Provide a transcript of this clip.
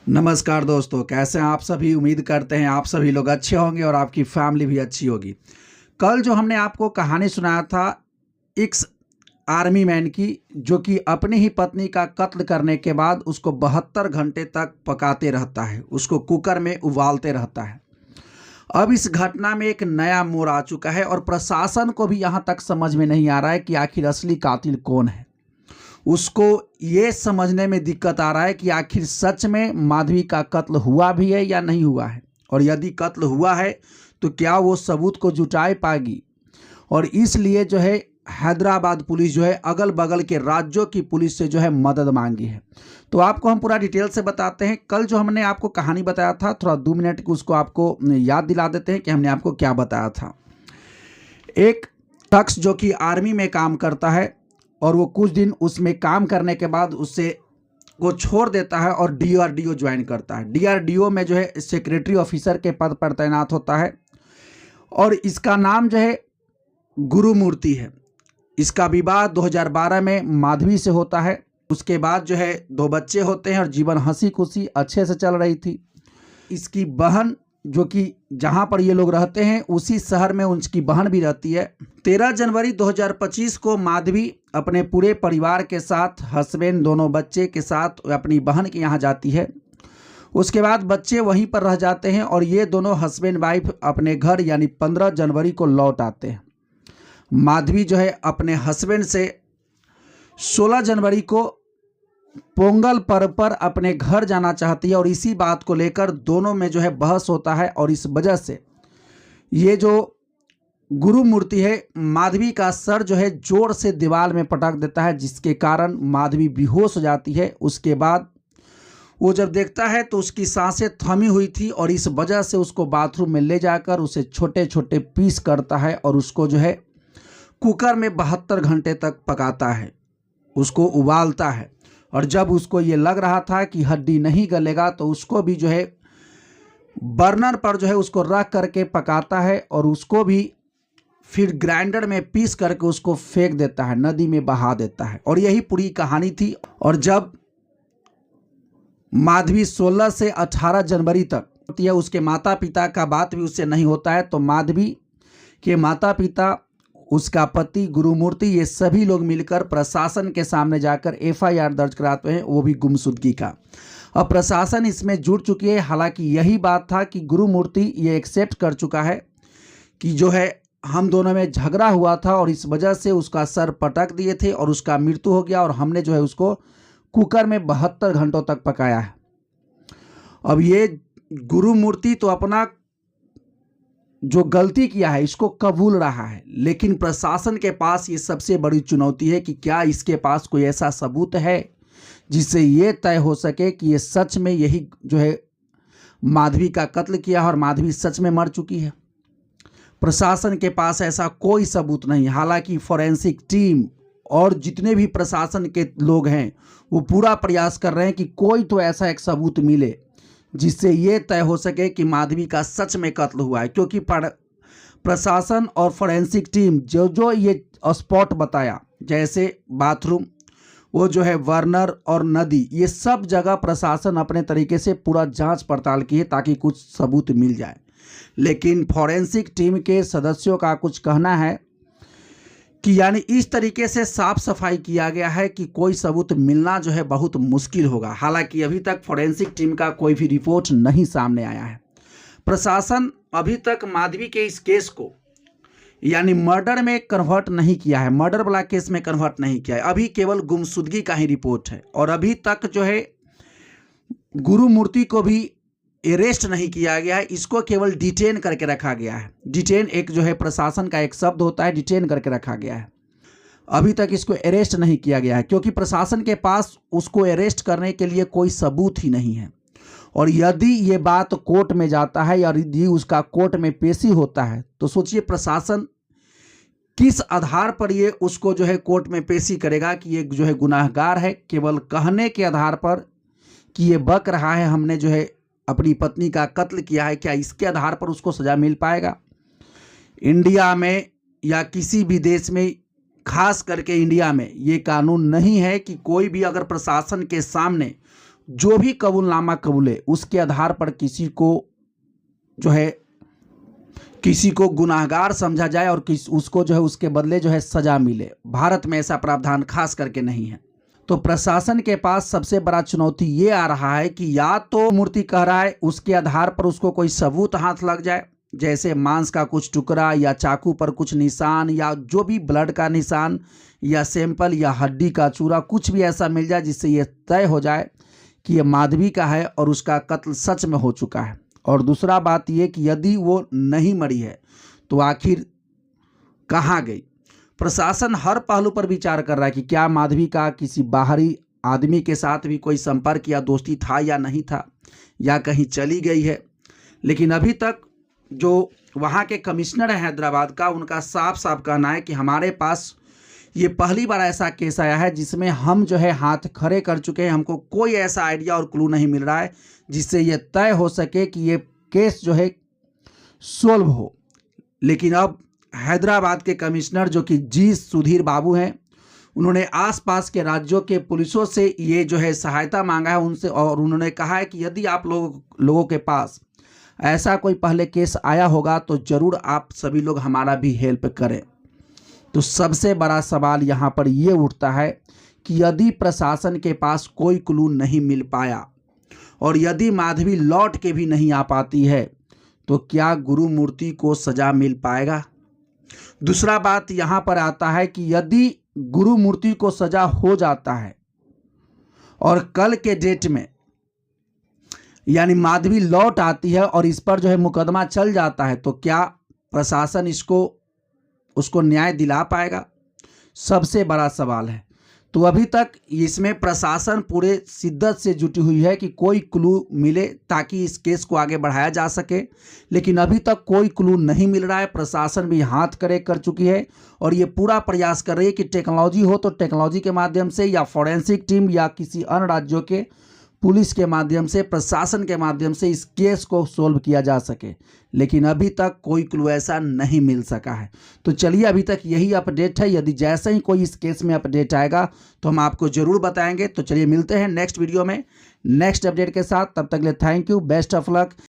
नमस्कार दोस्तों, कैसे हैं आप सभी। उम्मीद करते हैं आप सभी लोग अच्छे होंगे और आपकी फैमिली भी अच्छी होगी। कल जो हमने आपको कहानी सुनाया था एक्स आर्मी मैन की, जो कि अपनी ही पत्नी का कत्ल करने के बाद उसको 72 घंटे तक पकाते रहता है, उसको कुकर में उबालते रहता है। अब इस घटना में एक नया मोड़ आ चुका है और प्रशासन को भी यहाँ तक समझ में नहीं आ रहा है कि आखिर असली कातिल कौन है। उसको ये समझने में दिक्कत आ रहा है कि आखिर सच में माधवी का कत्ल हुआ भी है या नहीं हुआ है, और यदि कत्ल हुआ है तो क्या वो सबूत को जुटा पाएगी। और इसलिए जो है हैदराबाद पुलिस जो है अगल बगल के राज्यों की पुलिस से जो है मदद मांगी है। तो आपको हम पूरा डिटेल से बताते हैं। कल जो हमने आपको कहानी बताया था, थोड़ा 2 मिनट की उसको आपको याद दिला देते हैं कि हमने आपको क्या बताया था। एक शख्स जो कि आर्मी में काम करता है और वो कुछ दिन उसमें काम करने के बाद उससे वो छोड़ देता है और डीआरडीओ ज्वाइन करता है। डीआरडीओ में जो है सेक्रेटरी ऑफिसर के पद पर तैनात होता है और इसका नाम जो है गुरुमूर्ति है। इसका विवाह 2012 में माधवी से होता है। उसके बाद जो है 2 बच्चे होते हैं और जीवन हंसी खुशी अच्छे से चल रही थी। इसकी बहन, जो कि जहां पर ये लोग रहते हैं उसी शहर में उनकी बहन भी रहती है। 13 जनवरी 2025 को माधवी अपने पूरे परिवार के साथ, हस्बैंड, दोनों बच्चे के साथ अपनी बहन के यहाँ जाती है। उसके बाद बच्चे वहीं पर रह जाते हैं और ये दोनों हस्बैंड वाइफ अपने घर यानी 15 जनवरी को लौट आते हैं। माधवी जो है अपने हस्बैंड से 16 जनवरी को पोंगल पर्व पर अपने घर जाना चाहती है और इसी बात को लेकर दोनों में जो है बहस होता है और इस वजह से ये जो गुरुमूर्ति है माधवी का सर जो है जोर से दीवार में पटक देता है, जिसके कारण माधवी बेहोश हो जाती है। उसके बाद वो जब देखता है तो उसकी सांसें थमी हुई थी और इस वजह से उसको बाथरूम में ले जाकर उसे छोटे छोटे पीस करता है और उसको जो है कुकर में 72 घंटे तक पकाता है, उसको उबालता है। और जब उसको ये लग रहा था कि हड्डी नहीं गलेगा तो उसको भी जो है बर्नर पर जो है उसको रख करके पकाता है और उसको भी फिर ग्राइंडर में पीस करके उसको फेंक देता है, नदी में बहा देता है। और यही पूरी कहानी थी। और जब माधवी 16 से 18 जनवरी तक होती है, उसके माता पिता का बात भी उससे नहीं होता है, तो माधवी के माता पिता, उसका पति गुरुमूर्ति, ये सभी लोग मिलकर प्रशासन के सामने जाकर एफआईआर दर्ज कराते हैं, वो भी गुमशुदगी का। अब प्रशासन इसमें जुड़ चुकी है। हालांकि यही बात था कि गुरुमूर्ति ये एक्सेप्ट कर चुका है कि जो है हम दोनों में झगड़ा हुआ था और इस वजह से उसका सर पटक दिए थे और उसका मृत्यु हो गया और हमने जो है उसको कुकर में 72 घंटों तक पकाया है। अब ये गुरुमूर्ति तो अपना जो गलती किया है इसको कबूल रहा है, लेकिन प्रशासन के पास ये सबसे बड़ी चुनौती है कि क्या इसके पास कोई ऐसा सबूत है जिससे ये तय हो सके कि ये सच में यही जो है माधवी का कत्ल किया और माधवी सच में मर चुकी है। प्रशासन के पास ऐसा कोई सबूत नहीं। हालांकि फॉरेंसिक टीम और जितने भी प्रशासन के लोग हैं वो पूरा प्रयास कर रहे हैं कि कोई तो ऐसा एक सबूत मिले जिससे ये तय हो सके कि माधवी का सच में कत्ल हुआ है। क्योंकि प्रशासन और फॉरेंसिक टीम जो जो ये स्पॉट बताया, जैसे बाथरूम, वो जो है बर्नर और नदी, ये सब जगह प्रशासन अपने तरीके से पूरा जांच पड़ताल की है ताकि कुछ सबूत मिल जाए। लेकिन फॉरेंसिक टीम के सदस्यों का कुछ कहना है कि यानी इस तरीके से साफ सफाई किया गया है कि कोई सबूत मिलना जो है बहुत मुश्किल होगा। हालांकि अभी तक फॉरेंसिक टीम का कोई भी रिपोर्ट नहीं सामने आया है। प्रशासन अभी तक माधवी के इस केस को यानी मर्डर में कन्वर्ट नहीं किया है, मर्डर वाला केस में कन्वर्ट नहीं किया है। अभी केवल गुमशुदगी का ही रिपोर्ट है और अभी तक जो है गुरुमूर्ति को भी अरेस्ट नहीं किया गया है, इसको केवल डिटेन करके रखा गया है। डिटेन एक जो है प्रशासन का एक शब्द होता है, डिटेन करके रखा गया है। अभी तक इसको अरेस्ट नहीं किया गया है क्योंकि प्रशासन के पास उसको अरेस्ट करने के लिए कोई सबूत ही नहीं है। और यदि ये बात कोर्ट में जाता है या यदि उसका कोर्ट में पेशी होता है तो सोचिए प्रशासन किस आधार पर ये उसको जो है कोर्ट में पेशी करेगा कि ये जो है गुनाहगार है। केवल कहने के आधार पर कि ये बक रहा है, हमने जो है अपनी पत्नी का कत्ल किया है, क्या इसके आधार पर उसको सज़ा मिल पाएगा? इंडिया में या किसी भी देश में, खास करके इंडिया में, ये कानून नहीं है कि कोई भी अगर प्रशासन के सामने जो भी कबूलनामा कबूले उसके आधार पर किसी को गुनाहगार समझा जाए और उसको जो है उसके बदले जो है सजा मिले। भारत में ऐसा प्रावधान खास करके नहीं है। तो प्रशासन के पास सबसे बड़ा चुनौती ये आ रहा है कि या तो मूर्ति कह रहा है उसके आधार पर उसको कोई सबूत हाथ लग जाए, जैसे मांस का कुछ टुकड़ा या चाकू पर कुछ निशान या जो भी ब्लड का निशान या सैंपल या हड्डी का चूरा, कुछ भी ऐसा मिल जाए जिससे ये तय हो जाए कि ये माधवी का है और उसका कत्ल सच में हो चुका है। और दूसरा बात ये कि यदि वो नहीं मरी है तो आखिर कहाँ गई। प्रशासन हर पहलू पर विचार कर रहा है कि क्या माधवी का किसी बाहरी आदमी के साथ भी कोई संपर्क या दोस्ती था या नहीं था, या कहीं चली गई है। लेकिन अभी तक जो वहाँ के कमिश्नर हैं हैदराबाद का, उनका साफ साफ कहना है कि हमारे पास ये पहली बार ऐसा केस आया है जिसमें हम जो है हाथ खड़े कर चुके हैं, हमको कोई ऐसा आइडिया और क्लू नहीं मिल रहा है जिससे ये तय हो सके कि ये केस जो है सोल्व हो। लेकिन अब हैदराबाद के कमिश्नर जो कि जी सुधीर बाबू हैं, उन्होंने आसपास के राज्यों के पुलिसों से ये जो है सहायता मांगा है उनसे, और उन्होंने कहा है कि यदि आप लोगों के पास ऐसा कोई पहले केस आया होगा तो ज़रूर आप सभी लोग हमारा भी हेल्प करें। तो सबसे बड़ा सवाल यहाँ पर ये उठता है कि यदि प्रशासन के पास कोई क्लू नहीं मिल पाया और यदि माधवी लौट के भी नहीं आ पाती है तो क्या गुरुमूर्ति को सजा मिल पाएगा। दूसरा बात यहाँ पर आता है कि यदि गुरुमूर्ति को सजा हो जाता है और कल के डेट में यानी माधवी लौट आती है और इस पर जो है मुकदमा चल जाता है, तो क्या प्रशासन उसको न्याय दिला पाएगा, सबसे बड़ा सवाल है। तो अभी तक इसमें प्रशासन पूरे शिद्दत से जुटी हुई है कि कोई क्लू मिले ताकि इस केस को आगे बढ़ाया जा सके, लेकिन अभी तक कोई क्लू नहीं मिल रहा है। प्रशासन भी हाथ खड़े कर चुकी है और ये पूरा प्रयास कर रही है कि टेक्नोलॉजी हो तो टेक्नोलॉजी के माध्यम से या फॉरेंसिक टीम या किसी अन्य राज्यों के पुलिस के माध्यम से, प्रशासन के माध्यम से इस केस को सोल्व किया जा सके, लेकिन अभी तक कोई क्लू ऐसा नहीं मिल सका है। तो चलिए अभी तक यही अपडेट है। यदि जैसे ही कोई इस केस में अपडेट आएगा तो हम आपको ज़रूर बताएंगे। तो चलिए मिलते हैं नेक्स्ट वीडियो में नेक्स्ट अपडेट के साथ। तब तक के लिए thank you, best of luck.